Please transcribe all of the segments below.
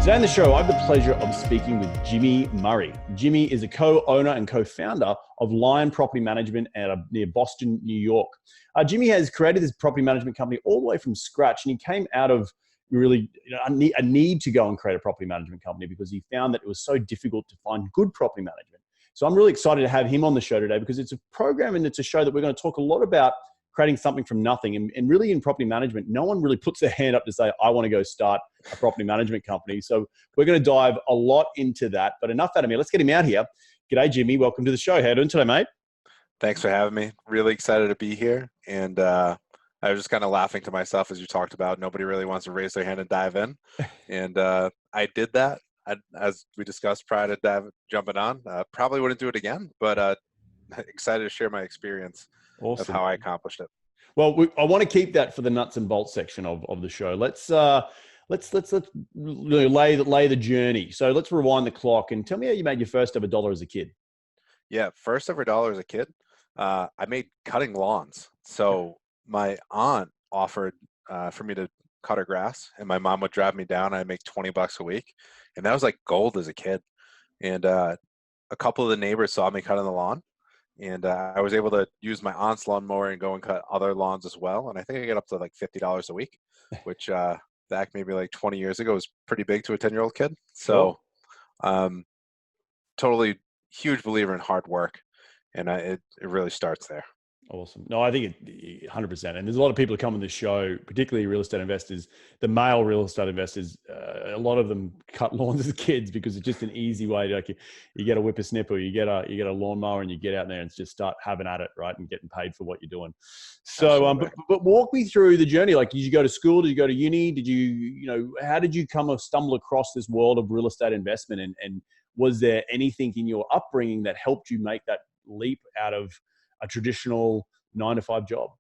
Today on the show, I have the pleasure of speaking with Jimmy Murray. Jimmy is a co-owner and co-founder of Lyon Property Management near Boston, New York. Jimmy has created this property management company all the way from scratch, and he came out of really a need to go and create a property management company because he found that it was so difficult to find good property management. So I'm really excited to have him on the show today because it's a program and it's a show that we're going to talk a lot about creating something from nothing. And really in property management, no one really puts their hand up to say, I want to go start a property management company. So we're going to dive a lot into that. But enough out of me. Let's get him out here. G'day, Jimmy. Welcome to the show. How are you doing today, mate? Thanks for having me. Really excited to be here. And I was just kind of laughing to myself as you talked about nobody really wants to raise their hand and dive in. And I did that. As we discussed prior to jumping on. Probably wouldn't do it again, but excited to share my experience of how I accomplished it. Well, I want to keep that for the nuts and bolts section of the show. Let's really lay the journey. So let's rewind the clock and tell me how you made your first ever dollar as a kid. Yeah, first ever dollar as a kid. I made cutting lawns. So my aunt offered for me to cut her grass, and my mom would drive me down. I'd make $20 a week, and that was like gold as a kid. And a couple of the neighbors saw me cutting the lawn. And I was able to use my aunt's lawnmower and go and cut other lawns as well. And I think I get up to like $50 a week, which back maybe like 20 years ago was pretty big to a 10-year-old kid. So totally huge believer in hard work. And it really starts there. Awesome. No, I think 100%. And there's a lot of people who come on this show, particularly real estate investors, the male real estate investors, a lot of them cut lawns as kids because it's just an easy way to, like, you get a whippersnipper, you get a lawnmower and you get out there and just start having at it, right? And getting paid for what you're doing. So, but walk me through the journey. Like, did you go to school? Did you go to uni? Did how did you stumble across this world of real estate investment? And was there anything in your upbringing that helped you make that leap out of a traditional 9-to-5 job?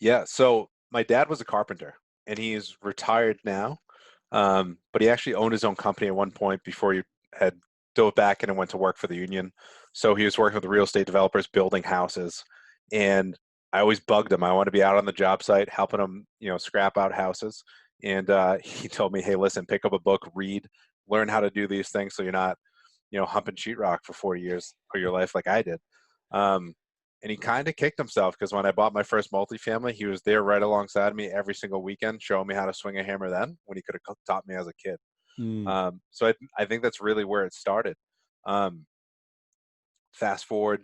Yeah. So my dad was a carpenter and he's retired now. But he actually owned his own company at one point before he had dove back in and went to work for the union. So he was working with real estate developers, building houses. And I always bugged him. I want to be out on the job site, helping him, scrap out houses. And he told me, hey, listen, pick up a book, read, learn how to do these things so you're not, humping sheetrock for 40 years of your life like I did. And he kind of kicked himself because when I bought my first multifamily, he was there right alongside me every single weekend, showing me how to swing a hammer then when he could have taught me as a kid. So I think that's really where it started. Fast forward,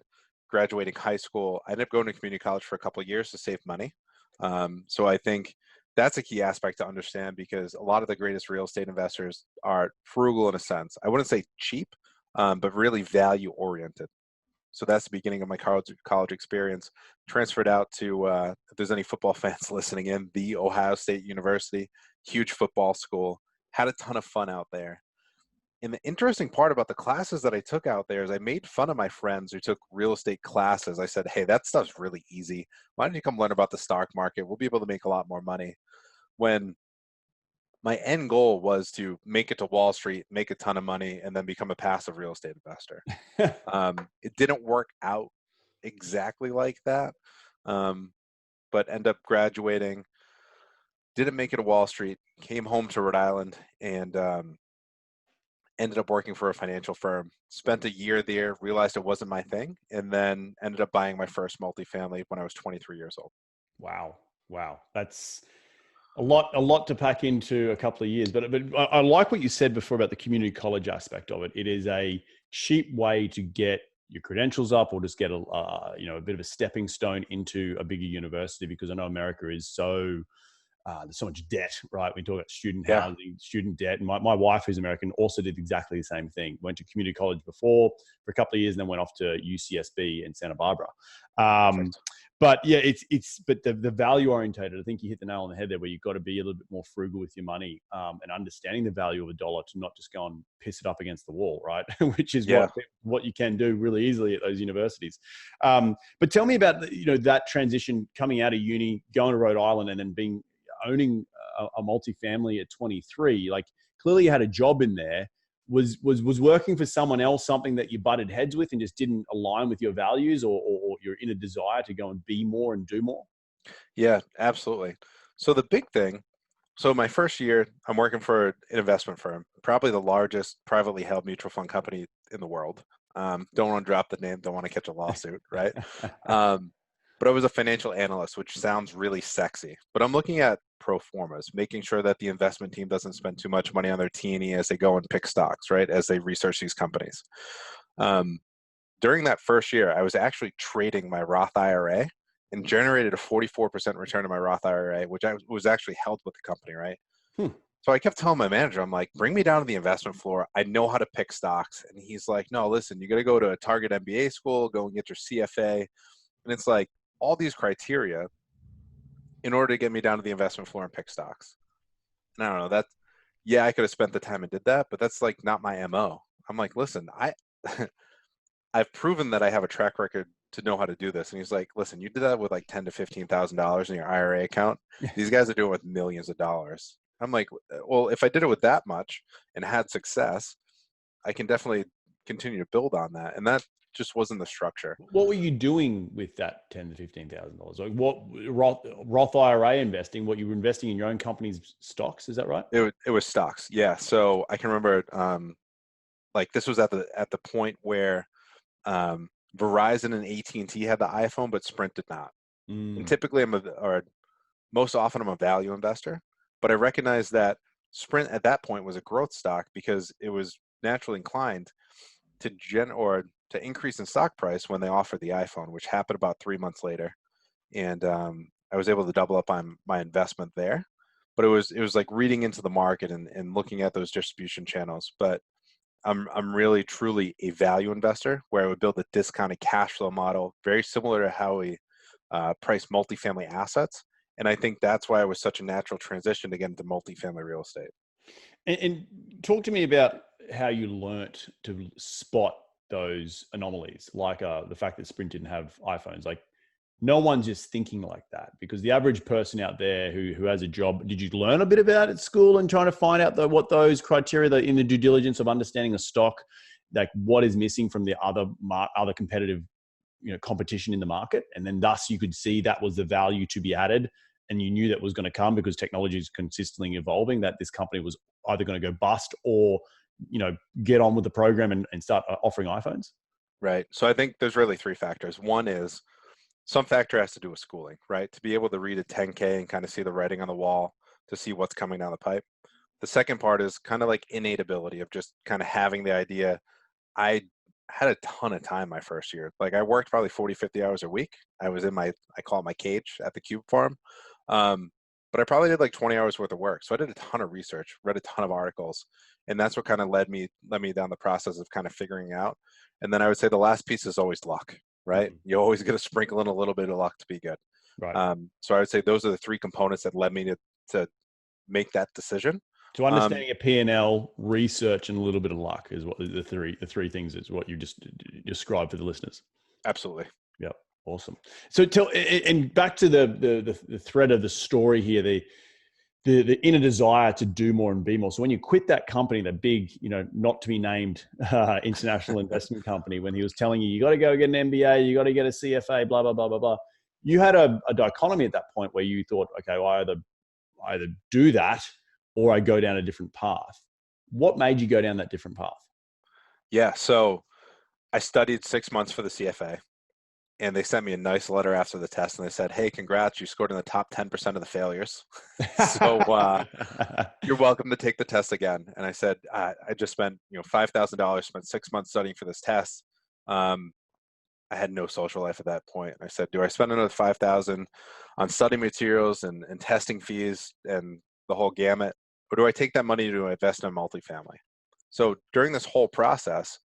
graduating high school, I ended up going to community college for a couple of years to save money. So I think that's a key aspect to understand because a lot of the greatest real estate investors are frugal in a sense. I wouldn't say cheap, but really value oriented. So that's the beginning of my college experience. Transferred out to, if there's any football fans listening in, the Ohio State University, huge football school. Had a ton of fun out there. And the interesting part about the classes that I took out there is I made fun of my friends who took real estate classes. I said, hey, that stuff's really easy. Why don't you come learn about the stock market? We'll be able to make a lot more money. When my end goal was to make it to Wall Street, make a ton of money, and then become a passive real estate investor. It didn't work out exactly like that, but ended up graduating, didn't make it to Wall Street, came home to Rhode Island, and ended up working for a financial firm. Spent a year there, realized it wasn't my thing, and then ended up buying my first multifamily when I was 23 years old. Wow. That's a lot to pack into a couple of years, but I like what you said before about the community college aspect of it. It is a cheap way to get your credentials up or just get a bit of a stepping stone into a bigger university, because I know America is so there's so much debt, right? We talk about student housing, student debt. And my wife, who's American, also did exactly the same thing. Went to community college before for a couple of years and then went off to UCSB in Santa Barbara. But yeah, but the value orientated, I think you hit the nail on the head there, where you've got to be a little bit more frugal with your money and understanding the value of a dollar, to not just go and piss it up against the wall, right? Which is what you can do really easily at those universities. But tell me about that transition coming out of uni, going to Rhode Island, and then owning a multifamily at 23. Like, clearly you had a job in there. Was working for someone else something that you butted heads with and just didn't align with your values or your inner desire to go and be more and do more? Yeah, absolutely. So the big thing, So my first year, I'm working for an investment firm, probably the largest privately held mutual fund company in the world. Don't want to drop the name, don't want to catch a lawsuit, right? Um, but I was a financial analyst, which sounds really sexy. But I'm looking at pro formas, making sure that the investment team doesn't spend too much money on their T&E as they go and pick stocks, right? As they research these companies. Um, During that first year, I was actually trading my Roth IRA and generated a 44% return on my Roth IRA, which I was actually held with the company, right? Hmm. So I kept telling my manager, I'm like, bring me down to the investment floor. I know how to pick stocks. And he's like, no, listen, you got to go to a Target MBA school, go and get your CFA. And it's like all these criteria in order to get me down to the investment floor and pick stocks. And I don't know, that's, yeah, I could have spent the time and did that, but that's like not my MO. I'm like, listen, I've proven that I have a track record to know how to do this. And he's like, listen, you did that with like $10,000 to $15,000 in your IRA account. These guys are doing it with millions of dollars. I'm like, well, if I did it with that much and had success, I can definitely continue to build on that. And that just wasn't the structure. What were you doing with that $10,000 to $15,000? Like what Roth IRA investing? What you were investing in your own company's stocks? Is that right? It was stocks. Yeah. So I can remember, like this was at the point where Verizon and AT&T had the iPhone, but Sprint did not. And Mm. typically or most often I'm a value investor, but I recognize that Sprint at that point was a growth stock because it was naturally inclined to to increase in stock price when they offered the iPhone, which happened about 3 months later. And I was able to double up on my investment there. But it was like reading into the market and looking at those distribution channels. But I'm really truly a value investor where I would build a discounted cash flow model, very similar to how we price multifamily assets. And I think that's why it was such a natural transition to get into multifamily real estate. And talk to me about how you learnt to spot those anomalies, like the fact that Sprint didn't have iPhones. Like, no one's just thinking like that, because the average person out there who has a job, did you learn a bit about at school and trying to find out what those criteria that in the due diligence of understanding a stock, like what is missing from the other competitive competition in the market, and then thus you could see that was the value to be added, and you knew that was going to come because technology is consistently evolving, that this company was either going to go bust or get on with the program and start offering iPhones? Right. So I think there's really three factors. One is some factor has to do with schooling, right? To be able to read a 10K and kind of see the writing on the wall, to see what's coming down the pipe. The second part is kind of like innate ability of just kind of having the idea. I had a ton of time my first year. Like I worked probably 40, 50 hours a week. I was I call it my cage at the Cube Farm. But I probably did like 20 hours worth of work. So I did a ton of research, read a ton of articles. And that's what kind of led me down the process of kind of figuring out. And then I would say the last piece is always luck, right? Mm. You always get to sprinkle in a little bit of luck to be good. Right. So I would say those are the three components that led me to make that decision. So Um, understanding a P&L, research, and a little bit of luck is what the three things is what you just described for the listeners. Absolutely. Yep. Awesome. So and back to the thread of the story here, the inner desire to do more and be more. So when you quit that company, the big, not to be named international investment company, when he was telling you got to go get an MBA, you got to get a CFA, blah, blah, blah, blah, blah. You had a dichotomy at that point where you thought, okay, well, I either do that or I go down a different path. What made you go down that different path? Yeah. So I studied 6 months for the CFA. And they sent me a nice letter after the test, and they said, "Hey, congrats! You scored in the top 10% of the failures. So you're welcome to take the test again." And I said, "I just spent $5,000, spent 6 months studying for this test. Um, I had no social life at that point. And I said, do I spend another 5,000 on study materials and testing fees and the whole gamut, or do I take that money to invest in multifamily?" So during this whole process,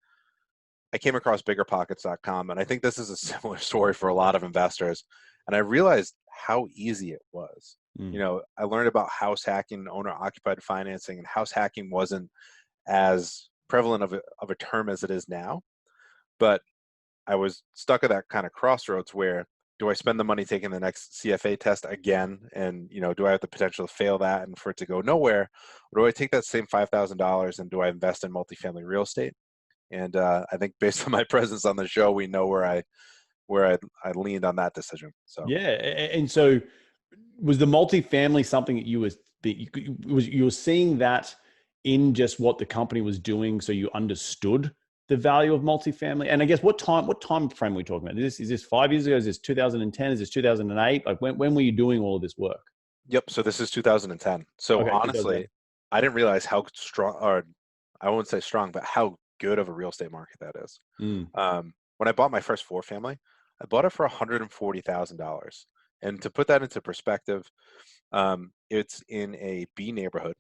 I came across biggerpockets.com, and I think this is a similar story for a lot of investors. And I realized how easy it was. Mm. I learned about house hacking, owner occupied financing, and house hacking wasn't as prevalent of a term as it is now. But I was stuck at that kind of crossroads where, do I spend the money taking the next CFA test again? And, do I have the potential to fail that and for it to go nowhere? Or do I take that same $5,000 and do I invest in multifamily real estate? And I think based on my presence on the show, we know where I leaned on that decision. So Yeah. And so was the multifamily something that you were you were seeing that in just what the company was doing, so you understood the value of multifamily? And I guess what time frame are we talking about? Is this 5 years ago? Is this 2010? Is this 2008? Like when were you doing all of this work? Yep. So this is 2010. So Okay, honestly, 2010. I didn't realize how strong, or I won't say strong, but how good of a real estate market that is. Mm, When I bought my first four family, I bought it for $140,000. And to put that into perspective, it's in a B neighborhood,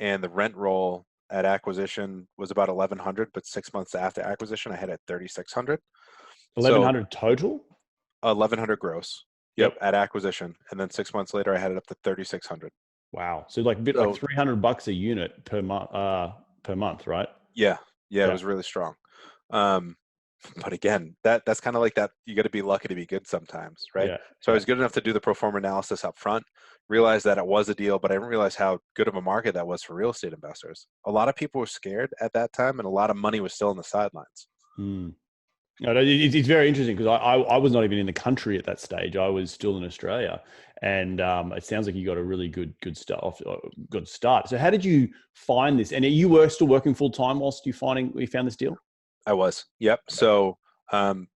and the rent roll at acquisition was about 1,100, but 6 months after acquisition, I had it 3,600. So 1100 total. 1,100 gross. Yep, Yep. at acquisition, and then 6 months later, I had it up to 3,600. Wow. So like a bit like So $300 a unit per month, right? yeah, yeah, it Yeah. was really strong. Um, but again, that's kind of like that. You got to be lucky to be good sometimes, right? Yeah. So I Yeah. was good enough to do the pro forma analysis up front, realize that it was a deal, but I didn't realize how good of a market that was for real estate investors. A lot of people were scared at that time, and a lot of money was still on the sidelines. Mm. No, it's very interesting because I was not even in the country at that stage. I was still in Australia, and it sounds like you got a really good start. So how did you find this? And you were still working full time whilst you found this deal? I was, yep. So um,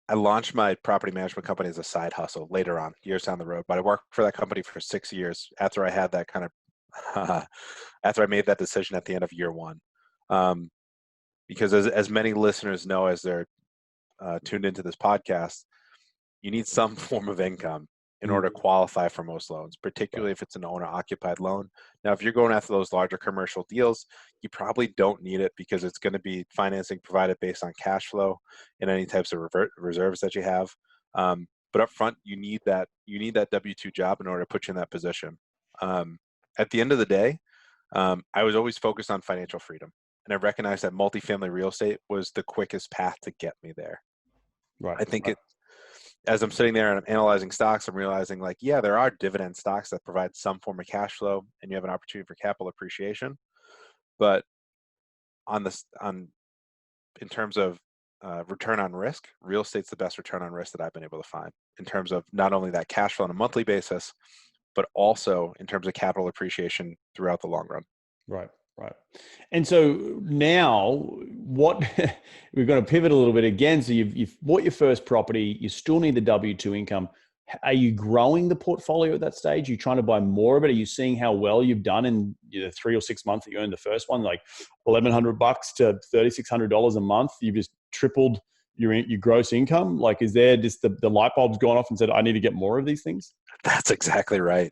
I launched my property management company as a side hustle later on, years down the road. But I worked for that company for 6 years after I had that kind of, after I made that decision at the end of year one. Um, because as many listeners know, as they're tuned into this podcast, you need some form of income in order to Mm, qualify for most loans, right. particularly if it's an owner occupied loan. Now, if you're going after those larger commercial deals, you probably don't need it because it's going to be financing provided based on cash flow and any types of reserves that you have. But up front, you need that W-2 job in order to put you in that position. Um, at the end of the day, I was always focused on financial freedom. And I recognized that multifamily real estate was the quickest path to get me there. Right. I think Right. as I'm sitting there and I'm analyzing stocks, I'm realizing like, yeah, there are dividend stocks that provide some form of cash flow and you have an opportunity for capital appreciation. But on in terms of return on risk, real estate's the best return on risk that I've been able to find in terms of not only that cash flow on a monthly basis, but also in terms of capital appreciation throughout the long run. Right, right. And so now, what we're going to pivot a little bit again. So you've bought your first property. You still need the W-2 income. Are you growing the portfolio at that stage? Are you trying to buy more of it? Are you seeing how well you've done in 3 or 6 months that you owned the first one, like $1,100 to $3,600 a month? You've just tripled your gross income. Like, is there just the light bulbs gone off and said, I need to get more of these things? That's exactly right.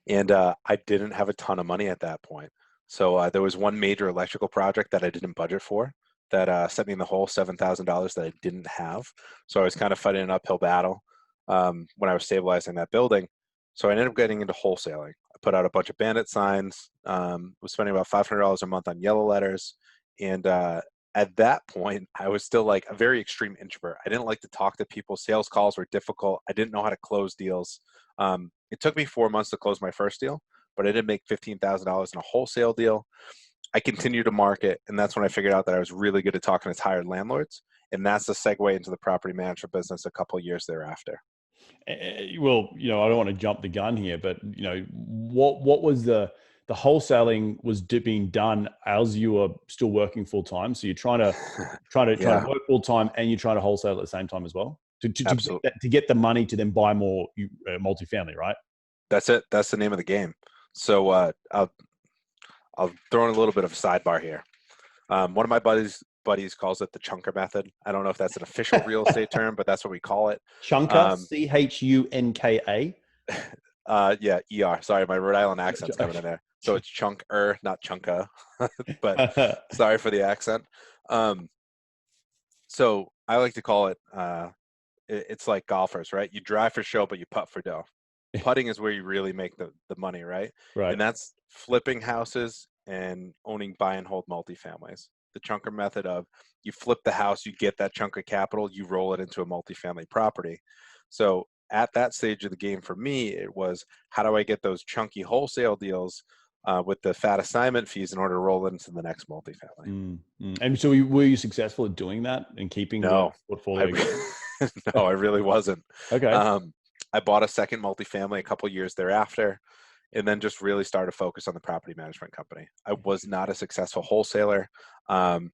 And I didn't have a ton of money at that point. So there was one major electrical project that I didn't budget for that sent me in the hole $7,000 that I didn't have. So I was kind of fighting an uphill battle when I was stabilizing that building. So I ended up getting into wholesaling. I put out a bunch of bandit signs, was spending about $500 a month on yellow letters. And at that point, I was still like a very extreme introvert. I didn't like to talk to people. Sales calls were difficult. I didn't know how to close deals. It took me 4 months to close my first deal, but I did make $15,000 in a wholesale deal. I continued to market, and that's when I figured out that I was really good at talking to tired landlords, and that's the segue into the property management business a couple of years thereafter. Well, I don't want to jump the gun here, but what was the wholesaling was being done as you were still working full time. So you're trying to Yeah, work full time, and you're trying to wholesale at the same time as well absolutely. to get the money to then buy more multifamily, right? That's it. That's the name of the game. So I'll throw in a little bit of a sidebar here. One of my buddies calls it the chunker method. I don't know if that's an official real estate term, but that's what we call it. Chunker, Um, Chunka. yeah, ER. Sorry, my Rhode Island accent's coming in there. So it's chunker, not chunka. But sorry for the accent. Um, so I like to call it, it's like golfers, right? You drive for show, but you putt for dough. Putting is where you really make the money, right? Right. And that's flipping houses and owning buy and hold multifamilies. The chunker method of you flip the house, you get that chunk of capital, you roll it into a multifamily property. So at that stage of the game for me, it was how do I get those chunky wholesale deals with the fat assignment fees in order to roll it into the next multifamily? And so were you successful at doing that and keeping the No, I portfolio going? no, I really wasn't. Okay. Um, I bought a second multifamily a couple years thereafter, and then just really started to focus on the property management company. I was not a successful wholesaler. Um,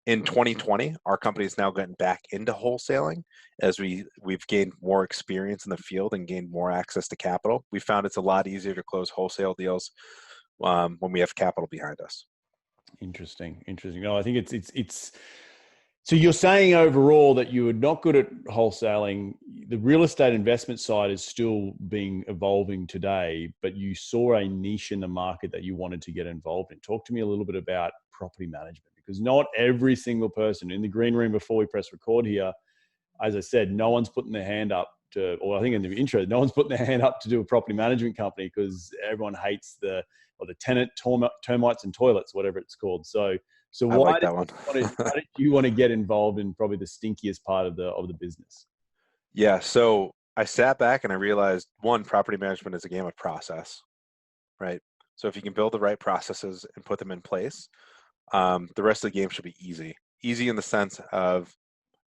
in 2020, our company is now getting back into wholesaling as we've gained more experience in the field and gained more access to capital. We found it's a lot easier to close wholesale deals when we have capital behind us. Interesting. No, I think it's. So you're saying overall that you were not good at wholesaling. The real estate investment side is still evolving today, but you saw a niche in the market that you wanted to get involved in. Talk to me a little bit about property management, because not every single person in the green room before we press record here, as I said, no one's putting their hand up to, or I think in the intro, no one's putting their hand up to do a property management company because everyone hates the tenant termites and toilets, whatever it's called. So I like that one. why did you want to get involved in probably the stinkiest part of the business? Yeah, so I sat back and I realized, one, property management is a game of process, right? So if you can build the right processes and put them in place, the rest of the game should be easy. Easy in the sense of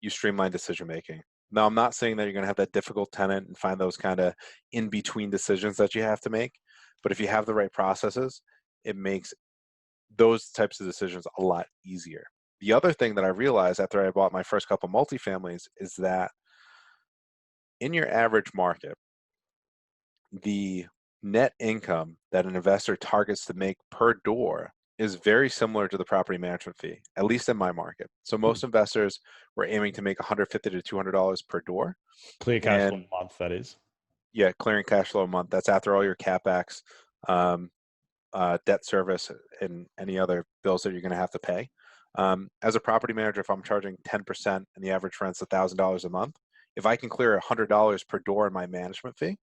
you streamline decision making. Now, I'm not saying that you're going to have that difficult tenant and find those kind of in between decisions that you have to make, but if you have the right processes, it makes those types of decisions a lot easier. The other thing that I realized after I bought my first couple multifamilies is that in your average market, the net income that an investor targets to make per door is very similar to the property management fee, at least in my market. So most investors were aiming to make $150 to $200 per door. Clear cash flow a month, that is. Yeah, clearing cash flow a month. That's after all your capex, debt service, and any other bills that you're going to have to pay. As a property manager, if I'm charging 10% and the average rent's $1,000 a month, if I can clear $100 per door in my management fee,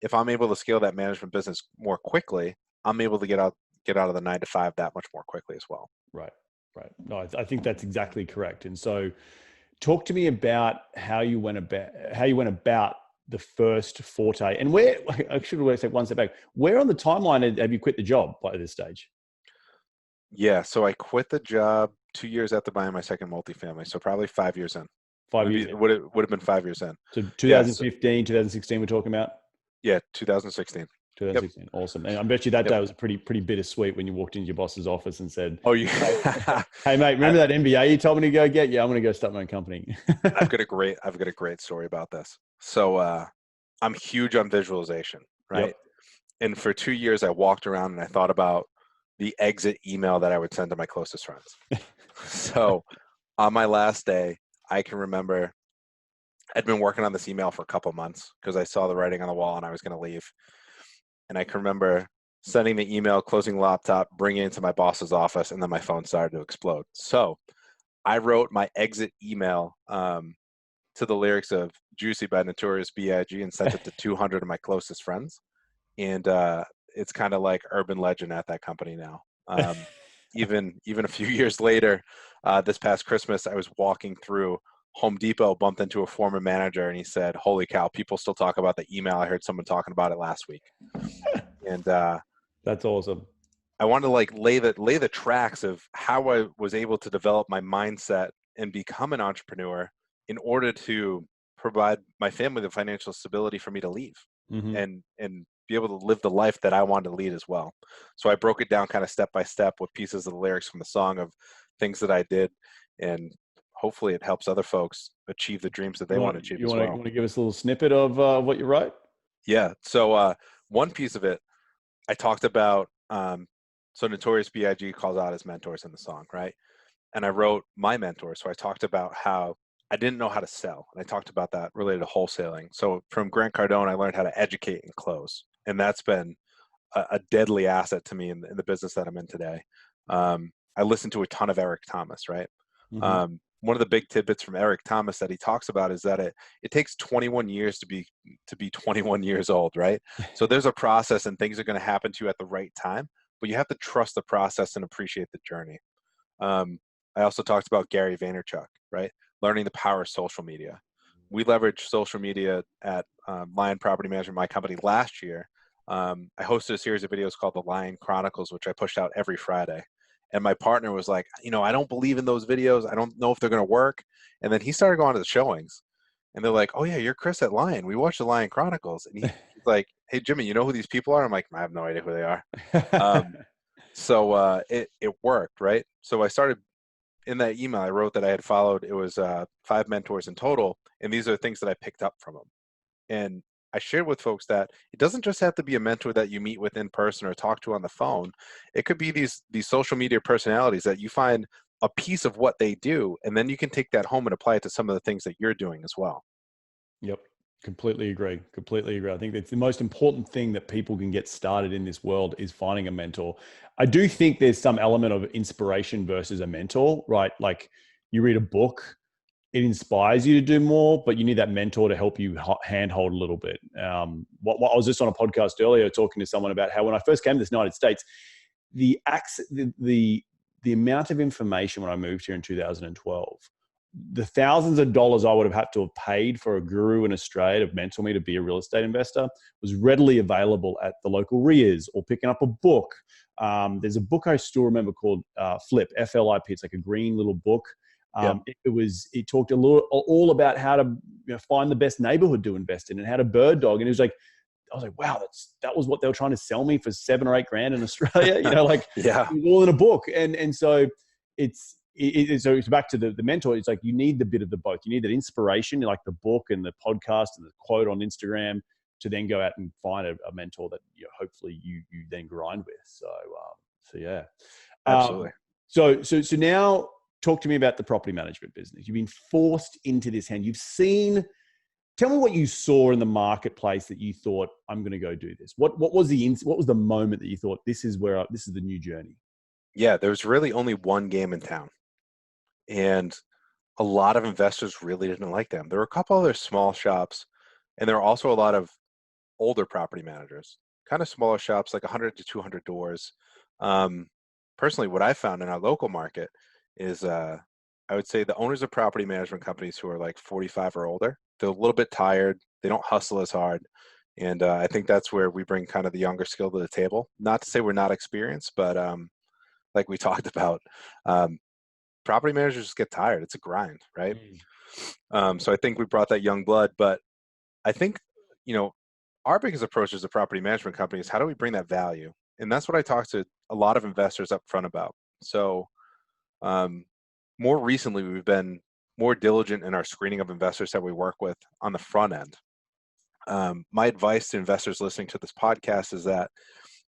if I'm able to scale that management business more quickly, I'm able to get out of the 9 to 5 that much more quickly as well. Right. No, I think that's exactly correct. And so, talk to me about how you went about the first forte, and where. I should take one step back. Where on the timeline have you quit the job by this stage? Yeah, so I quit the job 2 years after buying my second multifamily, so probably 5 years in. 5 years. Would have been 5 years in. So 2015, 2016, we're talking about. Yeah, 2016. 2016. Yep. Awesome. And I bet you that day was pretty bittersweet when you walked into your boss's office and said, "Oh, you, hey mate, remember that MBA you told me to go get? Yeah, I'm going to go start my own company." I've got a great story about this. So I'm huge on visualization, right? Yep. And for 2 years, I walked around and I thought about the exit email that I would send to my closest friends. So on my last day, I can remember I'd been working on this email for a couple months because I saw the writing on the wall and I was going to leave. And I can remember sending the email, closing the laptop, bringing it into my boss's office, and then my phone started to explode. So I wrote my exit email to the lyrics of Juicy by Notorious B.I.G. and sent it to 200 of my closest friends. And it's kind of like urban legend at that company now. Even a few years later, this past Christmas, I was walking through Home Depot, bumped into a former manager, and he said, "Holy cow, people still talk about the email. I heard someone talking about it last week." And that's awesome. I wanted to lay the tracks of how I was able to develop my mindset and become an entrepreneur in order to provide my family the financial stability for me to leave and be able to live the life that I wanted to lead as well. So I broke it down kind of step by step with pieces of the lyrics from the song of things that I did, and hopefully it helps other folks achieve the dreams that they want to achieve as well. You want to give us a little snippet of what you wrote? Yeah. So one piece of it, I talked about, so Notorious B.I.G. calls out his mentors in the song, right? And I wrote my mentor. So I talked about how I didn't know how to sell. And I talked about that related to wholesaling. So from Grant Cardone, I learned how to educate and close. And that's been a deadly asset to me in the business that I'm in today. I listened to a ton of Eric Thomas, right? One of the big tidbits from Eric Thomas that he talks about is that it takes 21 years to be 21 years old, right? So there's a process and things are going to happen to you at the right time, but you have to trust the process and appreciate the journey. I also talked about Gary Vaynerchuk, right? Learning the power of social media. We leveraged social media at Lyon Property Management, my company, last year. I hosted a series of videos called the Lyon Chronicles, which I pushed out every Friday. And my partner was like, I don't believe in those videos. I don't know if they're going to work. And then he started going to the showings. And they're like, "Oh, yeah, you're Chris at Lyon. We watched the Lyon Chronicles." And he's like, hey, Jimmy, you know who these people are? I'm like, I have no idea who they are. Um, so it worked, right? So I started in that email. I wrote that I had followed. It was 5 mentors in total, and these are things that I picked up from them. And I shared with folks that it doesn't just have to be a mentor that you meet with in person or talk to on the phone. It could be these social media personalities that you find a piece of what they do, and then you can take that home and apply it to some of the things that you're doing as well. Yep. Completely agree. Completely agree. I think that's the most important thing that people can get started in this world is finding a mentor. I do think there's some element of inspiration versus a mentor, right? Like you read a book, it inspires you to do more, but you need that mentor to help you handhold a little bit. What I was just on a podcast earlier talking to someone about how when I first came to the United States, the amount of information when I moved here in 2012, the thousands of dollars I would have had to have paid for a guru in Australia to mentor me to be a real estate investor was readily available at the local RIAs or picking up a book. There's a book I still remember called Flip, F-L-I-P. It's like a green little book. Yep. It talked all about how to find the best neighborhood to invest in and how to bird dog. And it was like, I was like, wow, that was what they were trying to sell me for $7 or $8 in Australia. Like Yeah, it was all in a book. And so so it's back to the mentor. It's like you need the bit of the both. You need that inspiration, like the book and the podcast and the quote on Instagram, to then go out and find a mentor that hopefully you then grind with. So yeah. absolutely. So now talk to me about the property management business. You've been forced into this hand. You've seen. Tell me what you saw in the marketplace that you thought, I'm going to go do this. What was the moment that you thought this is the new journey? Yeah, there's really only one game in town, and a lot of investors really didn't like them. There were a couple other small shops, and there were also a lot of older property managers, kind of smaller shops, like 100 to 200 doors. Um, Personally, what I found in our local market is I would say the owners of property management companies who are like 45 or older, they're a little bit tired. They don't hustle as hard. And I think that's where we bring kind of the younger skill to the table. Not to say we're not experienced, but like we talked about, um, property managers just get tired. It's a grind, right? Mm. So I think we brought that young blood, but I think, you know, our biggest approach as a property management company is how do we bring that value? And that's what I talk to a lot of investors up front about. So um, more recently, we've been more diligent in our screening of investors that we work with on the front end. My advice to investors listening to this podcast is that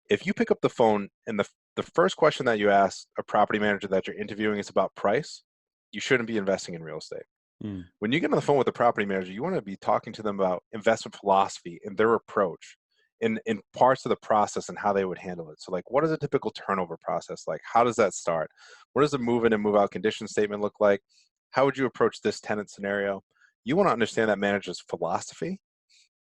if you pick up the phone and the first question that you ask a property manager that you're interviewing is about price, you shouldn't be investing in real estate. Mm. When you get on the phone with a property manager, you want to be talking to them about investment philosophy and their approach in parts of the process and how they would handle it. So like, what is a typical turnover process like? How does that start? What does the move in and move out condition statement look like? How would you approach this tenant scenario? You want to understand that manager's philosophy,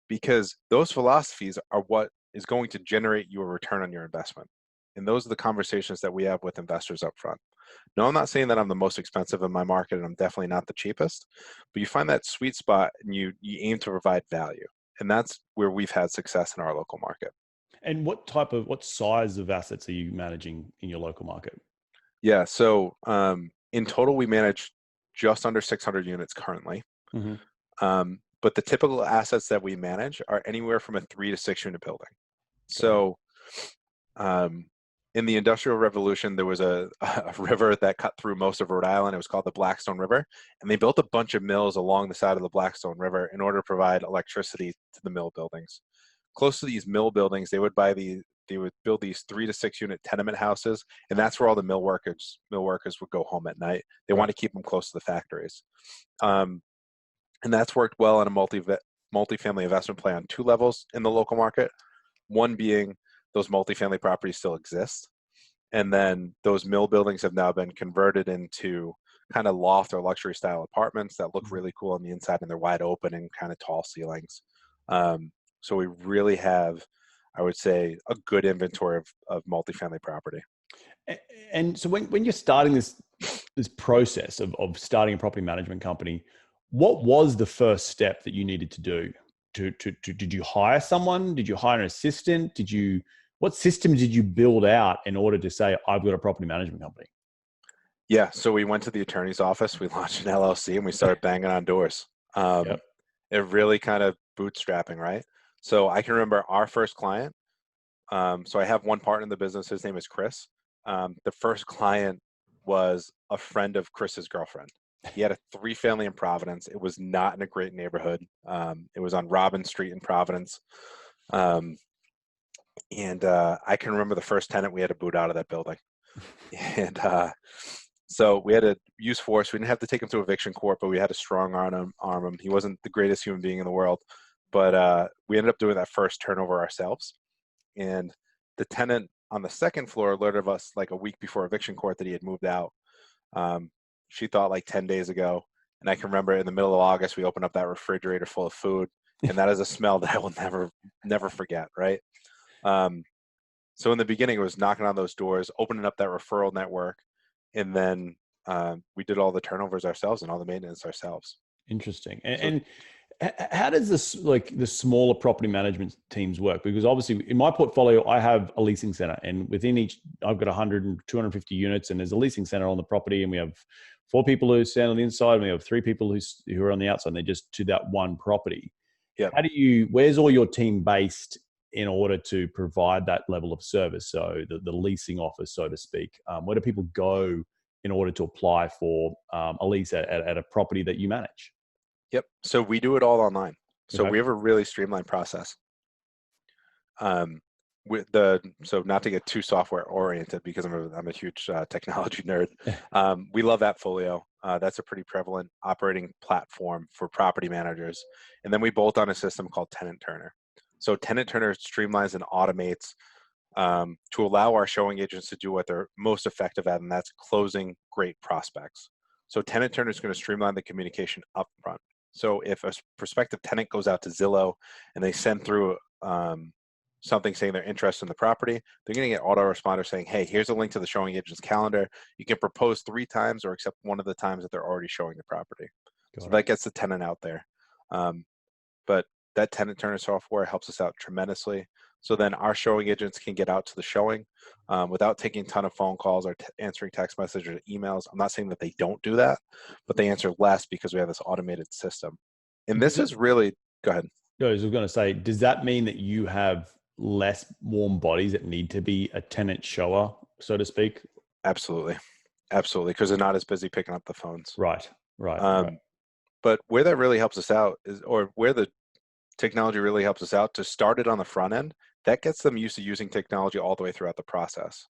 because those philosophies are what is going to generate you a return on your investment. And those are the conversations that we have with investors up front. No, I'm not saying that I'm the most expensive in my market, and I'm definitely not the cheapest, but you find that sweet spot and you aim to provide value. And that's where we've had success in our local market. And what size of assets are you managing in your local market? Yeah, so in total, we manage just under 600 units currently. Mm-hmm. But the typical assets that we manage are anywhere from a 3 to 6 unit building. Got it. So um, in the Industrial Revolution, there was a river that cut through most of Rhode Island. It was called the Blackstone River. And they built a bunch of mills along the side of the Blackstone River in order to provide electricity to the mill buildings. Close to these mill buildings, they would build these 3 to 6 unit tenement houses, and that's where all the mill workers would go home at night. They want Right. to keep them close to the factories. Um, and that's worked well on a multifamily investment play on 2 levels in the local market. One being those multifamily properties still exist, and then those mill buildings have now been converted into kind of loft or luxury style apartments that look Mhm. really cool on the inside, and they're wide open and kind of tall ceilings. So we really have, I would say, a good inventory of multifamily property. And so when you're starting this process of starting a property management company, what was the first step that you needed to do? Did you hire someone? Did you hire an assistant? What systems did you build out in order to say, I've got a property management company? Yeah, so we went to the attorney's office, we launched an LLC, and we started banging on doors. Yep. It really kind of bootstrapping, right? So I can remember our first client. So I have one partner in the business. His name is Chris. The first client was a friend of Chris's girlfriend. He had a 3-family in Providence. It was not in a great neighborhood. It was on Robin Street in Providence. Um, and I can remember the first tenant we had to boot out of that building. And so we had to use force. We didn't have to take him to eviction court, but we had to strong arm him. He wasn't the greatest human being in the world, but we ended up doing that first turnover ourselves. And the tenant on the second floor alerted us like a week before eviction court that he had moved out. She thought like 10 days ago. And I can remember in the middle of August, we opened up that refrigerator full of food. And that is a smell that I will never forget, right? So in the beginning, it was knocking on those doors, opening up that referral network. And then we did all the turnovers ourselves and all the maintenance ourselves. Interesting. So, And how does this, like the smaller property management teams work? Because obviously in my portfolio, I have a leasing center, and within each, I've got 100 and 250 units, and there's a leasing center on the property, and we have 4 people who stand on the inside, and we have 3 people who are on the outside, and they're just to that one property. yeah. Where's all your team based in order to provide that level of service? So the leasing office, so to speak, where do people go in order to apply for a lease at a property that you manage? Yep. So we do it all online. So Okay. we have a really streamlined process. So not to get too software oriented, because I'm a huge technology nerd. We love AppFolio. That's a pretty prevalent operating platform for property managers. And then we bolt on a system called Tenant Turner. So Tenant Turner streamlines and automates to allow our showing agents to do what they're most effective at, and that's closing great prospects. So Tenant Turner is going to streamline the communication up front. So if a prospective tenant goes out to Zillow and they send through something saying they're interested in the property, they're going to get autoresponder saying, hey, here's a link to the showing agent's calendar. You can propose 3 times or accept one of the times that they're already showing the property. So that gets the tenant out there. But that Tenant Turner software helps us out tremendously. So then our showing agents can get out to the showing without taking a ton of phone calls or answering text messages or emails. I'm not saying that they don't do that, but they answer less because we have this automated system. And this is really, go ahead. I was going to say, does that mean that you have less warm bodies that need to be a tenant shower, so to speak? Absolutely. Absolutely. Because they're not as busy picking up the phones. Right. But where that really helps us out or where the technology really helps us out to start it on the front end, that gets them used to using technology all the way throughout the process.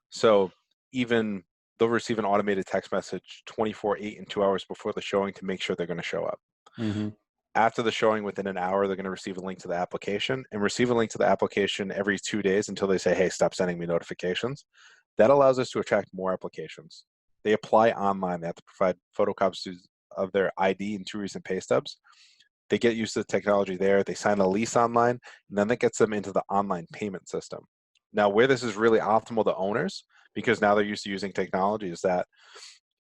So even they'll receive an automated text message 24, 8, and 2 hours before the showing to make sure they're going to show up. Mm-hmm. After the showing, within an hour, they're going to receive a link to the application and receive a link to the application every 2 days until they say, hey, stop sending me notifications. That allows us to attract more applications. They apply online. They have to provide photocopies of their ID and 2 recent pay stubs. They get used to the technology there. They sign a lease online, and then that gets them into the online payment system. Now, where this is really optimal to owners, because now they're used to using technology, is that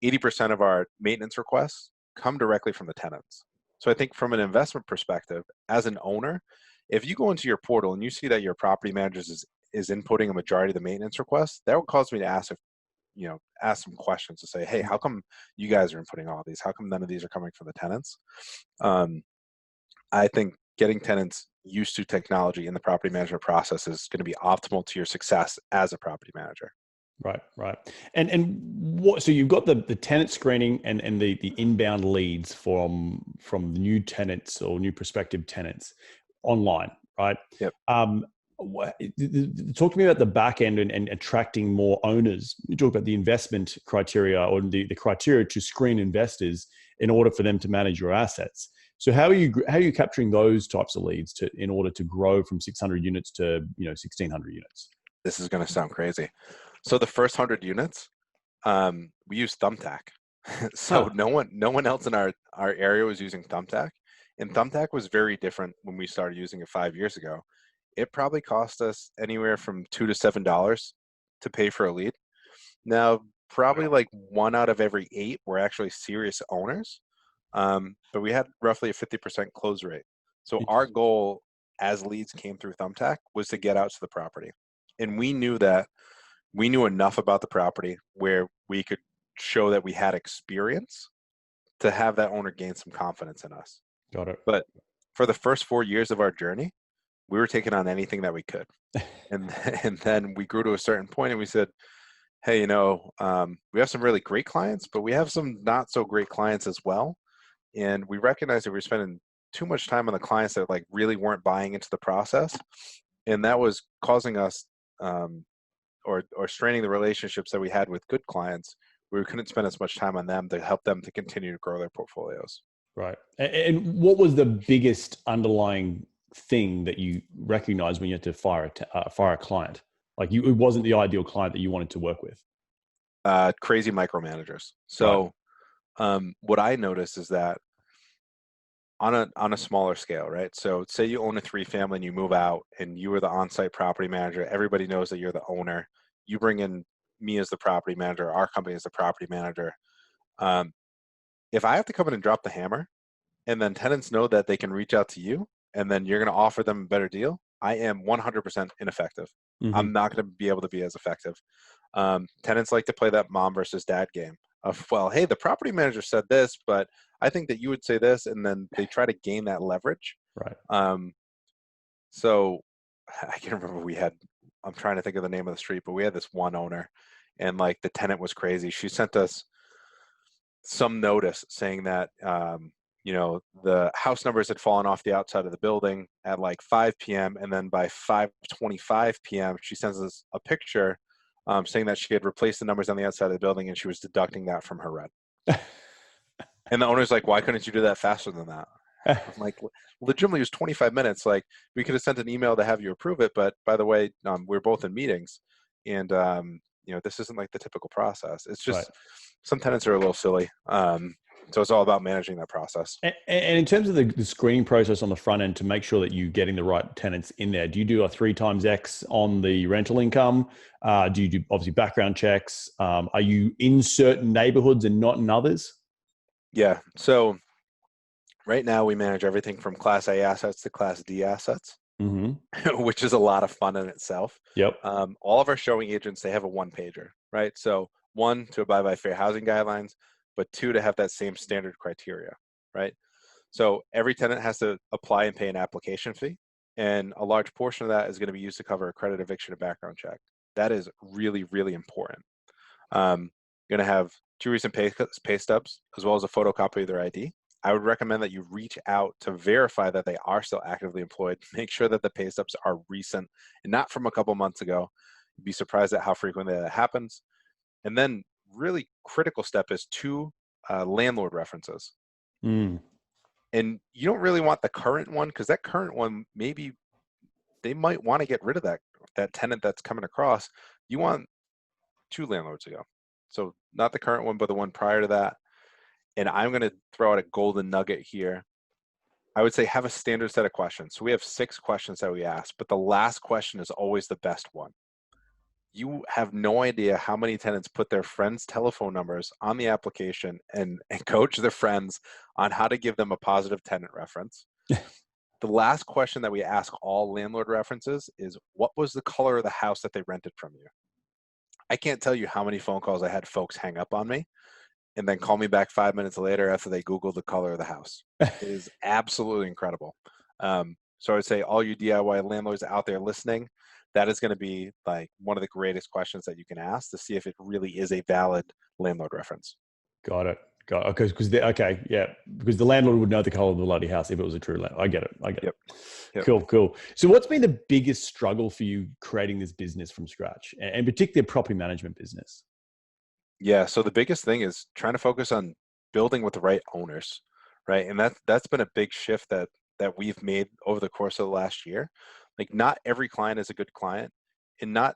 80% of our maintenance requests come directly from the tenants. So I think from an investment perspective, as an owner, if you go into your portal and you see that your property manager is inputting a majority of the maintenance requests, that will cause me to ask some questions to say, hey, how come you guys are inputting all of these? How come none of these are coming from the tenants? I think getting tenants used to technology in the property management process is going to be optimal to your success as a property manager. Right. And what? So you've got the tenant screening and the inbound leads from the new tenants or new prospective tenants online, right? Yep. Talk to me about the back end and attracting more owners. You talk about the investment criteria or the criteria to screen investors in order for them to manage your assets. So how are you capturing those types of leads in order to grow from 600 units to 1,600 units? This is going to sound crazy. So the first 100 units, we use Thumbtack. So no one else in our area was using Thumbtack, and Thumbtack was very different when we started using it 5 years ago. It probably cost us anywhere from $2 to $7 to pay for a lead. Now, probably like 1 out of every 8 were actually serious owners, but we had roughly a 50% close rate. So our goal as leads came through Thumbtack was to get out to the property. And we knew enough about the property where we could show that we had experience to have that owner gain some confidence in us. Got it. But for the first 4 years of our journey, We were taking on anything that we could. And, and then we grew to a certain point and we said, hey, we have some really great clients, but we have some not so great clients as well. And we recognized that we were spending too much time on the clients that like really weren't buying into the process. And that was causing us, or straining the relationships that we had with good clients. We couldn't spend as much time on them to help them to continue to grow their portfolios. Right. And what was the biggest underlying thing that you recognized when you had to fire a client? Like it wasn't the ideal client that you wanted to work with. Crazy micromanagers. Right. So what I noticed is that on a smaller scale, right? So say you own a 3-family and you move out and you are the on-site property manager. Everybody knows that you're the owner. You bring in me as the property manager, our company as the property manager. Um, if I have to come in and drop the hammer, and then tenants know that they can reach out to you, and then you're going to offer them a better deal, I am 100% ineffective. Mm-hmm. I'm not going to be able to be as effective. Tenants like to play that mom versus dad game of, well, hey, the property manager said this, but I think that you would say this, and then they try to gain that leverage. Right. So I can't remember, I'm trying to think of the name of the street, but we had this one owner, and like the tenant was crazy. She sent us some notice saying that the house numbers had fallen off the outside of the building at like 5 p.m. and then by 5:25 p.m. she sends us a picture saying that she had replaced the numbers on the outside of the building and she was deducting that from her rent. And the owner's like, "Why couldn't you do that faster than that?" I'm like, legitimately, it was 25 minutes. Like, we could have sent an email to have you approve it, but by the way, we're both in meetings, and this isn't like the typical process. It's Right. just some tenants are a little silly. So it's all about managing that process. And in terms of the screening process on the front end to make sure that you're getting the right tenants in there, do you do a 3 times X on the rental income? Do you do obviously background checks? Are you in certain neighborhoods and not in others? Yeah. So right now we manage everything from Class A assets to Class D assets, Mm-hmm. which is a lot of fun in itself. Yep. All of our showing agents, they have a one pager, right? So 1, to abide by fair housing guidelines, but 2, to have that same standard criteria, right? So every tenant has to apply and pay an application fee, and a large portion of that is going to be used to cover a credit, eviction, and background check. That is really, really important. Going to have 2 recent pay stubs as well as a photocopy of their ID. I would recommend that you reach out to verify that they are still actively employed. Make sure that the pay stubs are recent and not from a couple months ago. You'd be surprised at how frequently that happens. And then, really critical step is 2 landlord references. Mm. And you don't really want the current one, because that current one, maybe they might want to get rid of that tenant that's coming across. You want 2 landlords ago. So not the current one, but the one prior to that. And I'm going to throw out a golden nugget here. I would say have a standard set of questions. So we have 6 questions that we ask, but the last question is always the best one. You have no idea how many tenants put their friends' telephone numbers on the application and coach their friends on how to give them a positive tenant reference. The last question that we ask all landlord references is, what was the color of the house that they rented from you? I can't tell you how many phone calls I had folks hang up on me and then call me back 5 minutes later after they Googled the color of the house. It is absolutely incredible. So I would say all you DIY landlords out there listening, that is going to be like one of the greatest questions that you can ask to see if it really is a valid landlord reference. Got it. Got it. Okay, yeah, because the landlord would know the color of the bloody house if it was a true landlord. I get it. Yep. Yep. Cool. So what's been the biggest struggle for you creating this business from scratch, and particularly a property management business? Yeah. So the biggest thing is trying to focus on building with the right owners, right? And that's been a big shift that we've made over the course of the last year. Like, not every client is a good client, and not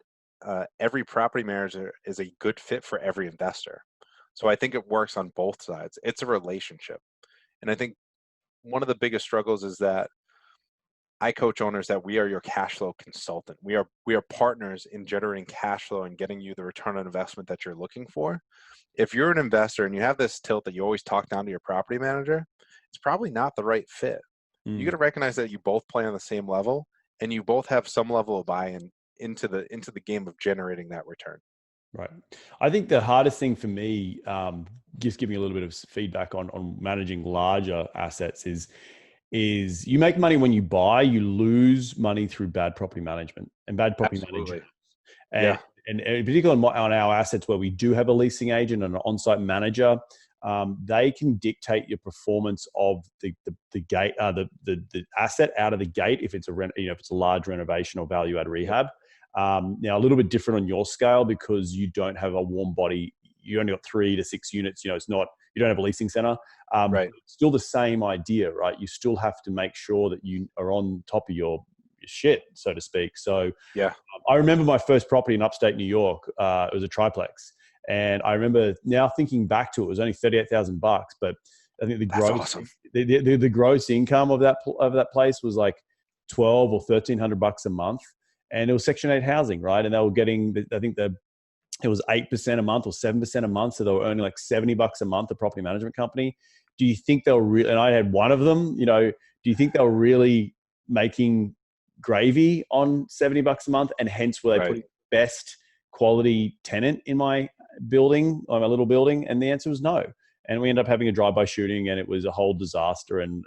every property manager is a good fit for every investor. So I think it works on both sides. It's a relationship, and I think one of the biggest struggles is that I coach owners that we are your cash flow consultant. We are partners in generating cash flow and getting you the return on investment that you're looking for. If you're an investor and you have this tilt that you always talk down to your property manager, it's probably not the right fit. You got to recognize that you both play on the same level and you both have some level of buy-in into the game of generating that return. Right. I think the hardest thing for me, just giving a little bit of feedback on managing larger assets, is is you make money when you buy, you lose money through bad property management and bad property managers. Absolutely. And, Yeah. and in particular on our assets where we do have a leasing agent and an on-site manager, they can dictate your performance of the gate, the asset out of the gate if it's if it's a large renovation or value-add Yep. rehab. Now a little bit different on your scale because you don't have a warm body. You only got 3 to 6 units. It's not, you don't have a leasing center. Right. But it's still the same idea, right? You still have to make sure that you are on top of your shit, so to speak. So Yeah. I remember my first property in upstate New York. It was a triplex, and I remember now thinking back to it, it was only $38,000, but I think That's awesome. the gross income of that place was like 12 or $1,300 a month, and it was Section 8 housing, right? And they were getting, I think it was 8% a month or 7% a month, so they were earning like $70 a month. The property management company. Do you think they were really? And I had one of them. Do you think they were really making gravy on $70 a month, and hence were they Right. putting best quality tenant in my building, or my little building? And the answer was no. And we ended up having a drive-by shooting, and it was a whole disaster. And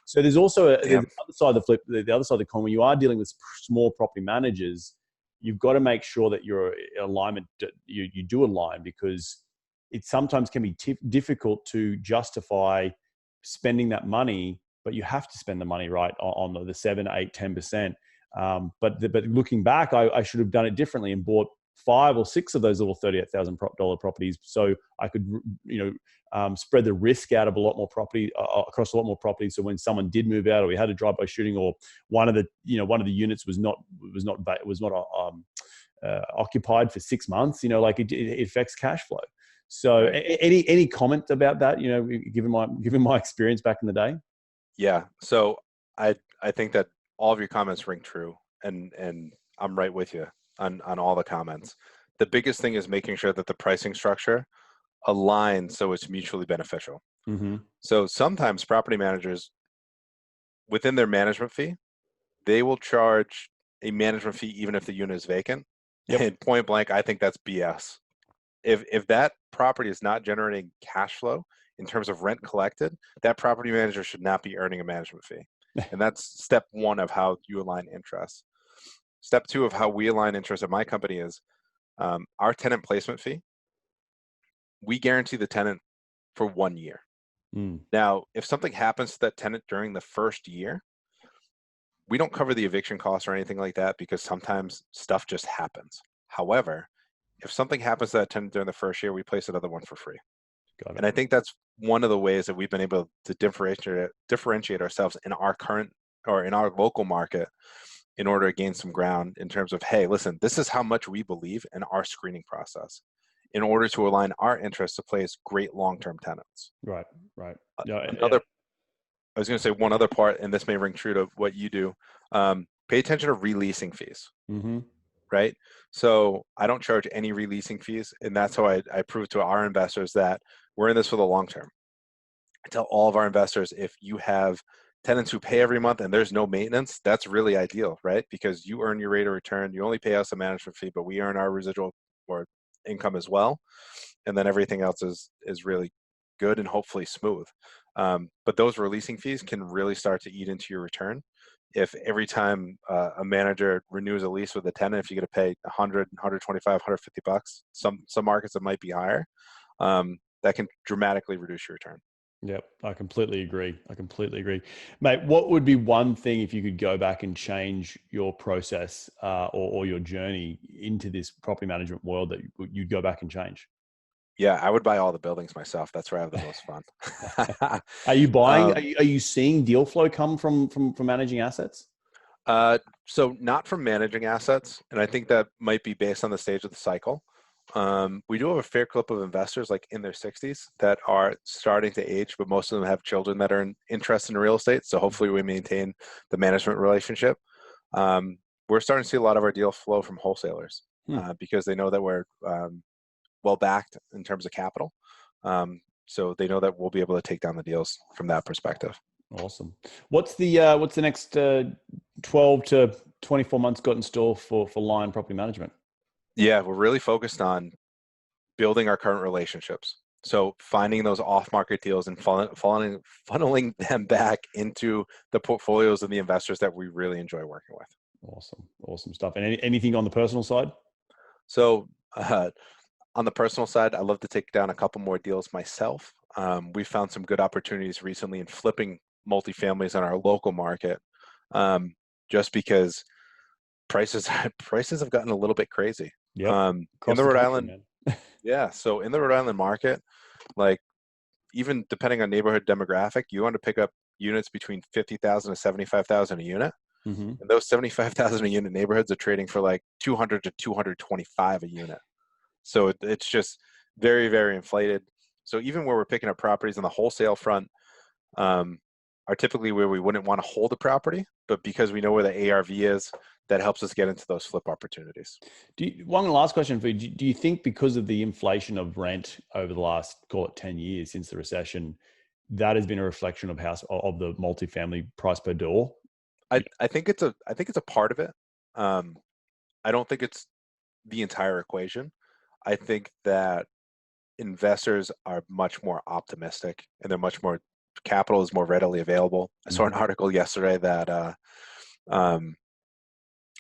so there's also there's the other side of the flip, the other side of the coin. When you are dealing with small property managers, you've got to make sure that your alignment, you do align, because it sometimes can be difficult to justify spending that money, but you have to spend the money, right, on the 7, 8, 10%. But looking back, I should have done it differently and bought 5 or 6 of those little $38,000 properties, so I could, spread the risk out of a lot more property across a lot more properties. So when someone did move out, or we had a drive-by shooting, or one of the units was not occupied for 6 months, it affects cash flow. So Right. any comment about that? Given my experience back in the day. Yeah. So I think that all of your comments ring true, and I'm right with you on all the comments. The biggest thing is making sure that the pricing structure aligns so it's mutually beneficial. Mm-hmm. So sometimes property managers, within their management fee, they will charge a management fee even if the unit is vacant. Yep. And point blank, I think that's BS. If that property is not generating cash flow in terms of rent collected, that property manager should not be earning a management fee. And that's step 1 of how you align interests. Step 2 of how we align interests at my company is our tenant placement fee. We guarantee the tenant for 1 year. Mm. Now, if something happens to that tenant during the first year, we don't cover the eviction costs or anything like that, because sometimes stuff just happens. However, if something happens to that tenant during the first year, we place another one for free. Got it. And I think that's one of the ways that we've been able to differentiate ourselves in our current, or in our local market, in order to gain some ground in terms of, hey, listen, this is how much we believe in our screening process in order to align our interests to place great long-term tenants. Right. Yeah. I was going to say one other part, and this may ring true to what you do. Pay attention to releasing fees. Mm-hmm. Right? So I don't charge any releasing fees, and that's how I prove to our investors that we're in this for the long term. I tell all of our investors, if you have tenants who pay every month and there's no maintenance, that's really ideal, right? Because you earn your rate of return, you only pay us a management fee, but we earn our residual or income as well, and then everything else is really good and hopefully smooth. But those releasing fees can really start to eat into your return. If every time a manager renews a lease with a tenant, if you got to pay 100, 125, $150, some markets it might be higher, that can dramatically reduce your return. Yep, I completely agree. Mate, what would be one thing, if you could go back and change your process or your journey into this property management world, that you'd go back and change? Yeah, I would buy all the buildings myself. That's where I have the most fun. Are you buying? Are you seeing deal flow come from managing assets? So not from managing assets, and I think that might be based on the stage of the cycle. We do have a fair clip of investors like in their 60s that are starting to age, but most of them have children that are interested in real estate. So hopefully we maintain the management relationship. We're starting to see a lot of our deal flow from wholesalers because they know that we're well backed in terms of capital. So they know that we'll be able to take down the deals from that perspective. Awesome. What's the next 12 to 24 months got in store for Lyon Property Management? Yeah, we're really focused on building our current relationships. So finding those off-market deals and funneling them back into the portfolios of the investors that we really enjoy working with. Awesome stuff. And anything on the personal side? So on the personal side, I love to take down a couple more deals myself. We found some good opportunities recently in flipping multifamilies in our local market, just because prices prices have gotten a little bit crazy. Yep. In Across the the Rhode country, Island, man. yeah. So in the Rhode Island market, like even depending on neighborhood demographic, you want to pick up units between 50,000 to 75,000 a unit. Mm-hmm. And those 75,000 a unit neighborhoods are trading for like 200 to 225 a unit. So it's just very, very inflated. So even where we're picking up properties on the wholesale front, are typically where we wouldn't want to hold a property, but because we know where the ARV is, that helps us get into those flip opportunities. One last question for you. Do you think because of the inflation of rent over the last, call it 10 years since the recession, that has been a reflection of the multifamily price per door? I think it's a part of it. I don't think it's the entire equation. I think that investors are much more optimistic and they're much more capital is more readily available. I saw an article yesterday that um,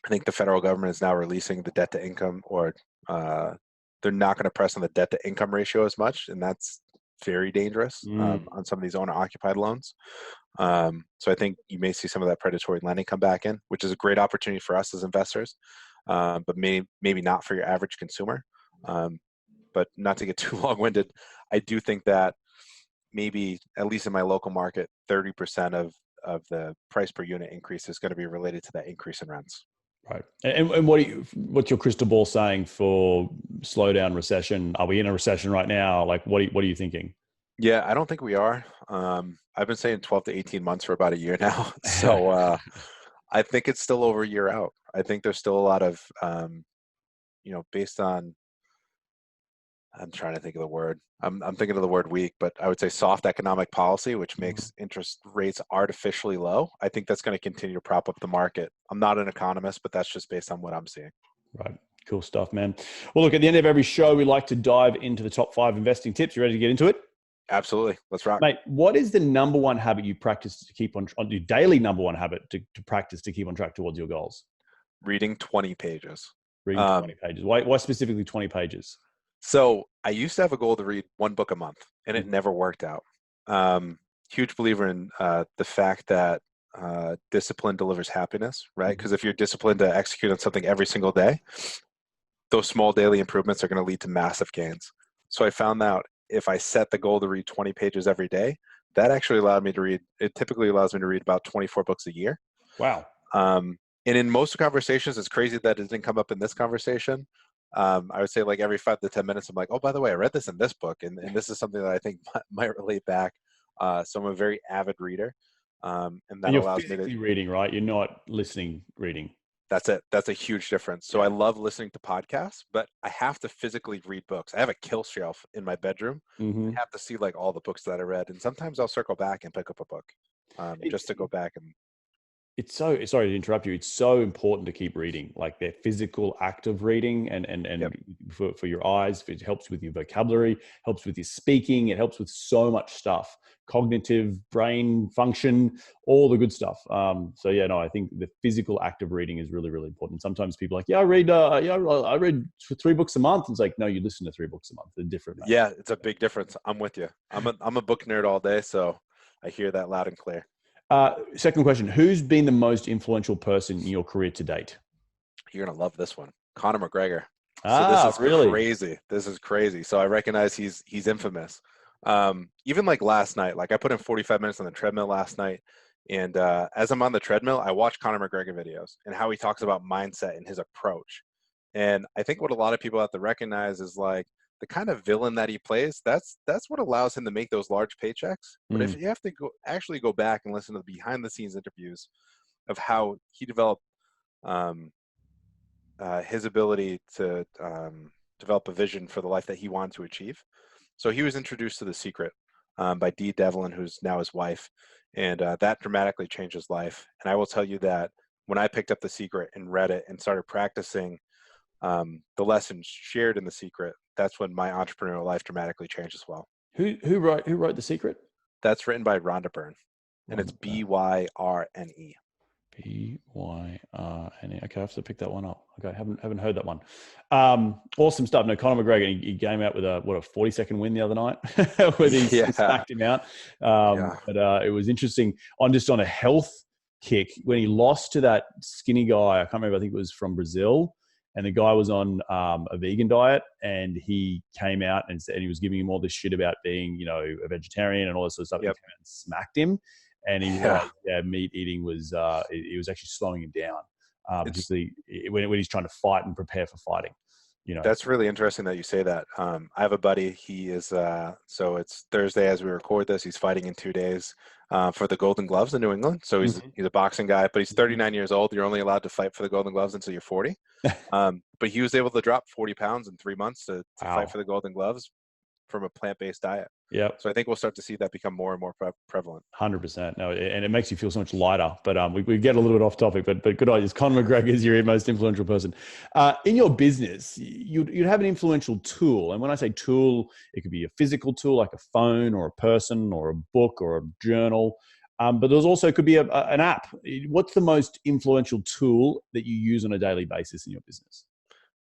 I think the federal government is now releasing the debt to income, or they're not going to press on the debt to income ratio as much, and that's very dangerous on some of these owner occupied loans. So I think you may see some of that predatory lending come back in, which is a great opportunity for us as investors, but maybe not for your average consumer. But not to get too long-winded, I do think that maybe, at least in my local market, 30% of the price per unit increase is going to be related to that increase in rents. Right. And what's your crystal ball saying for slowdown, recession? Are we in a recession right now? Like, what are you thinking? Yeah, I don't think we are. I've been saying 12 to 18 months for about a year now. So I think it's still over a year out. I think there's still a lot of, based on, I'm trying to think of the word. I'm thinking of the word weak, but I would say soft economic policy, which makes interest rates artificially low. I think that's going to continue to prop up the market. I'm not an economist, but that's just based on what I'm seeing. Right. Cool stuff, man. Well, look, at the end of every show, we like to dive into the top 5 investing tips. You ready to get into it? Absolutely. Let's rock. Mate, what is the number one habit you practice to keep on your daily number one habit to practice to keep on track towards your goals? Reading 20 pages. Reading 20 pages. Why specifically 20 pages? So I used to have a goal to read one book a month, and it never worked out. Huge believer in the fact that discipline delivers happiness, right? Because if you're disciplined to execute on something every single day, those small daily improvements are going to lead to massive gains. So I found out if I set the goal to read 20 pages every day, that actually allowed me to read, it typically allows me to read about 24 books a year. Wow. And in most conversations, it's crazy that it didn't come up in this conversation. I would say like every 5 to 10 minutes, I'm like, oh, by the way, I read this in this book. And this is something that I think might relate back. So I'm a very avid reader. And that You're allows me physically to reading, right? You're not listening, reading. That's it. That's a huge difference. So I love listening to podcasts, but I have to physically read books. I have a kill shelf in my bedroom. I have to see like all the books that I read. And sometimes I'll circle back and pick up a book just to go back and It's so, sorry to interrupt you. It's so important to keep reading, like the physical act of reading, and yep. for your eyes. It helps with your vocabulary, helps with your speaking. It helps with so much stuff, cognitive, brain function, all the good stuff. So yeah, no, I think the physical act of reading is really, really important. Sometimes people are like, yeah, I read 3 books a month. It's like, no, you listen to 3 books a month. They're different, mate. Yeah, it's a big difference. I'm with you. I'm a book nerd all day, so I hear that loud and clear. Second question: who's been the most influential person in your career to date? You're gonna love this one, Conor McGregor. So this is Really? crazy. This is crazy. So I recognize he's infamous. Even like last night, like I put in 45 minutes on the treadmill last night, and as I'm on the treadmill, I watch Conor McGregor videos and how he talks about mindset and his approach. And I think what a lot of people have to recognize is like the kind of villain that he plays. That's what allows him to make those large paychecks. But if you have to actually go back and listen to the behind the scenes interviews of how he developed his ability to develop a vision for the life that he wanted to achieve. So he was introduced to The Secret by Dee Devlin, who's now his wife, and that dramatically changed his life. And I will tell you that when I picked up The Secret and read it and started practicing the lessons shared in The Secret, that's when my entrepreneurial life dramatically changed as well. Who wrote The Secret? That's written by Rhonda Byrne, and it's Rhonda Byrne. Byrne. Byrne. Okay, I have to pick that one up. Okay, haven't heard that one. Awesome stuff. No, Conor McGregor, he came out with a 40-second win the other night where he Yeah, smacked him out. yeah, But it was interesting on a health kick when he lost to that skinny guy. I can't remember. I think it was from Brazil. And the guy was on a vegan diet, and he came out and said, and he was giving him all this shit about being, a vegetarian and all this sort of stuff. yep, He came out and smacked him, and he yeah. realized, meat eating was it was actually slowing him down, It's particularly when he's trying to fight and prepare for fighting. That's really interesting that you say that. I have a buddy. He is so it's Thursday as we record this. He's fighting in 2 days for the Golden Gloves in New England. So he's a boxing guy, but he's 39 years old. You're only allowed to fight for the Golden Gloves until you're 40. But he was able to drop 40 pounds in 3 months to fight Wow. for the Golden Gloves from a plant-based diet. Yep. So I think we'll start to see that become more and more prevalent. 100%. No, and it makes you feel so much lighter. But we get a little bit off topic. But good ideas. Conor McGregor is your most influential person in your business. You'd have an influential tool, and when I say tool, it could be a physical tool like a phone or a person or a book or a journal. But there's also could be an app. What's the most influential tool that you use on a daily basis in your business?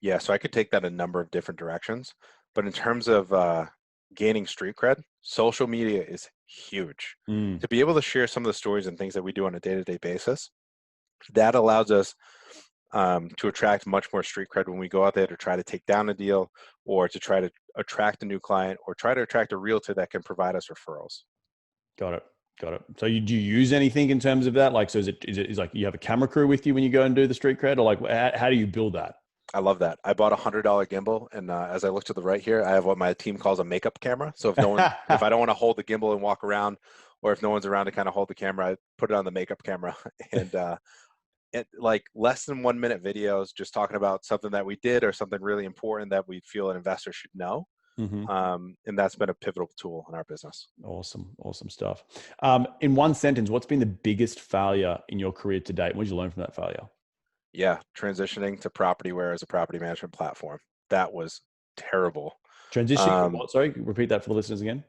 Yeah, so I could take that a number of different directions. But in terms of gaining street cred, social media is huge. Mm, To be able to share some of the stories and things that we do on a day-to-day basis, that allows us to attract much more street cred when we go out there to try to take down a deal or to try to attract a new client or try to attract a realtor that can provide us referrals. got it. Got it. So do you use anything in terms of that? Like, so is it like you have a camera crew with you when you go and do the street cred, or like how do you build that? I love that. I bought $100 gimbal, and as I look to the right here, I have what my team calls a makeup camera. So if I don't want to hold the gimbal and walk around, or if no one's around to kind of hold the camera, I put it on the makeup camera, and like less than 1 minute videos, just talking about something that we did or something really important that we feel an investor should know. Mm-hmm. And that's been a pivotal tool in our business. Awesome stuff. In one sentence, what's been the biggest failure in your career to date? What did you learn from that failure? Yeah, transitioning to Propertyware as a property management platform. That was terrible. Transitioning from what? Sorry, repeat that for the listeners again.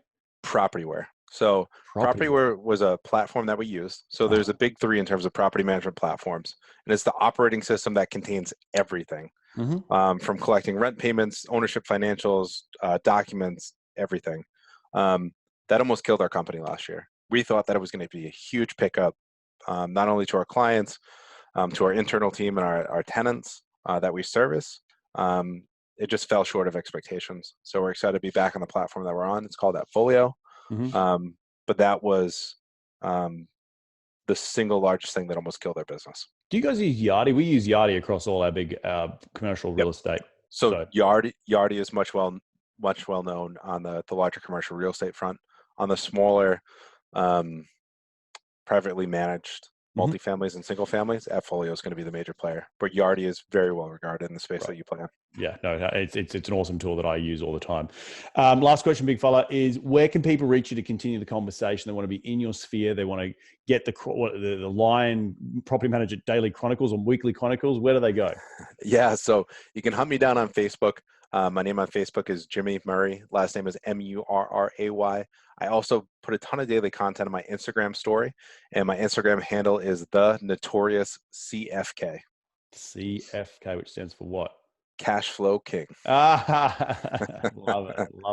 Propertyware. So Propertyware was a platform that we used. So there's a big three in terms of property management platforms, and it's the operating system that contains everything, from collecting rent payments, ownership financials, documents, everything. That almost killed our company last year. We thought that it was going to be a huge pickup, not only to our clients, to our internal team and our tenants that we service. It just fell short of expectations. So we're excited to be back on the platform that we're on. It's called AppFolio. But that was the single largest thing that almost killed our business. Do you guys use Yardi? We use Yardi across all our big commercial real estate. So Yardi is much well known on the larger commercial real estate front. On the smaller privately managed multifamilies and single families, AppFolio is going to be the major player. But Yardi is very well regarded in the space that you play in. Yeah, no, it's an awesome tool that I use all the time. Last question, big fella, is where can people reach you to continue the conversation? They want to be in your sphere. They want to get the Lyon Property Manager Daily Chronicles or Weekly Chronicles. Where do they go? Yeah, so you can hunt me down on Facebook. My name on Facebook is Jimmy Murray. Last name is Murray. I also put a ton of daily content on my Instagram story, and my Instagram handle is the Notorious CFK. CFK, which stands for what? Cash Flow King. Love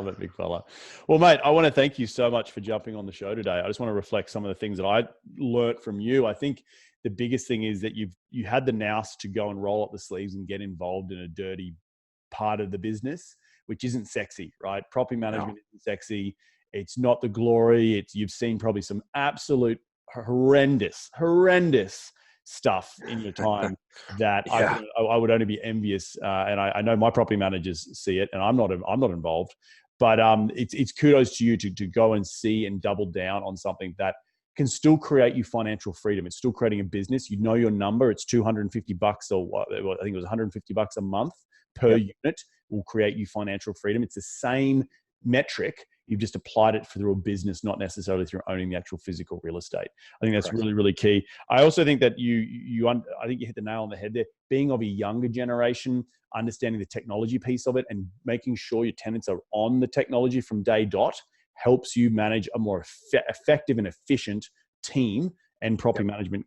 it, big fella. Well, mate, I want to thank you so much for jumping on the show today. I just want to reflect some of the things that I learned from you. I think the biggest thing is that you had the nous to go and roll up the sleeves and get involved in a dirty part of the business, which isn't sexy, right? Property management isn't sexy. It's not the glory. You've seen probably some absolute horrendous stuff in your time that I would only be envious. And I know my property managers see it, and I'm not involved. But it's kudos to you to go and see and double down on something that can still create you financial freedom. It's still creating a business. You know your number. It's $250 or what? I think it was $150 a month per unit will create you financial freedom. It's the same metric. You've just applied it through a business, not necessarily through owning the actual physical real estate. I think that's really, really key. I also think that I think you hit the nail on the head there. Being of a younger generation, understanding the technology piece of it and making sure your tenants are on the technology from day dot helps you manage a more effective and efficient team and property management,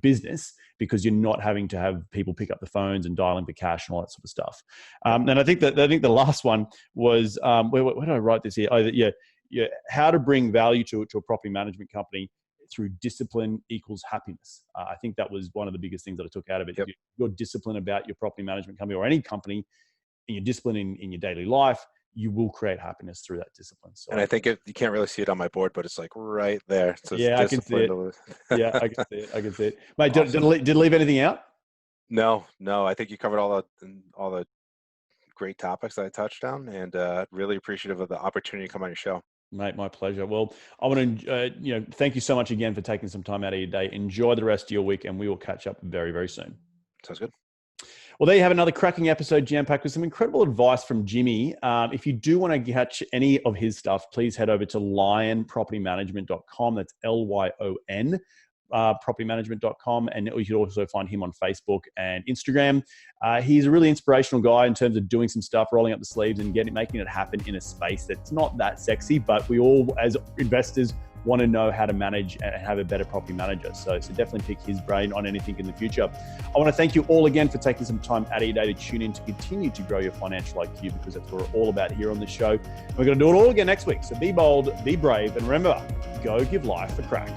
business, because you're not having to have people pick up the phones and dial in for cash and all that sort of stuff. And I think the last one was where did I write this here? How to bring value to a property management company through discipline equals happiness. I think that was one of the biggest things that I took out of it. If you're disciplined about your property management company or any company, and you're disciplined in your daily life, you will create happiness through that discipline. So, and I think you can't really see it on my board, but it's like right there. It says I can see it. Yeah, I can see it. I can see it. Mate, awesome. Did leave anything out? No. I think you covered all the great topics that I touched on, and really appreciative of the opportunity to come on your show. Mate, my pleasure. Well, I want to, thank you so much again for taking some time out of your day. Enjoy the rest of your week, and we will catch up very, very soon. Sounds good. Well, there you have another cracking episode jam-packed with some incredible advice from Jimmy. If you do want to catch any of his stuff, please head over to lyonpropertymanagement.com. That's LYON. Propertymanagement.com, and you can also find him on Facebook and Instagram. He's a really inspirational guy in terms of doing some stuff, rolling up the sleeves and making it happen in a space that's not that sexy, but we all as investors want to know how to manage and have a better property manager. So definitely pick his brain on anything in the future. I want to thank you all again for taking some time out of your day to tune in to continue to grow your financial IQ, because that's what we're all about here on the show. And we're going to do it all again next week. So be bold, be brave, and remember, go give life a crack.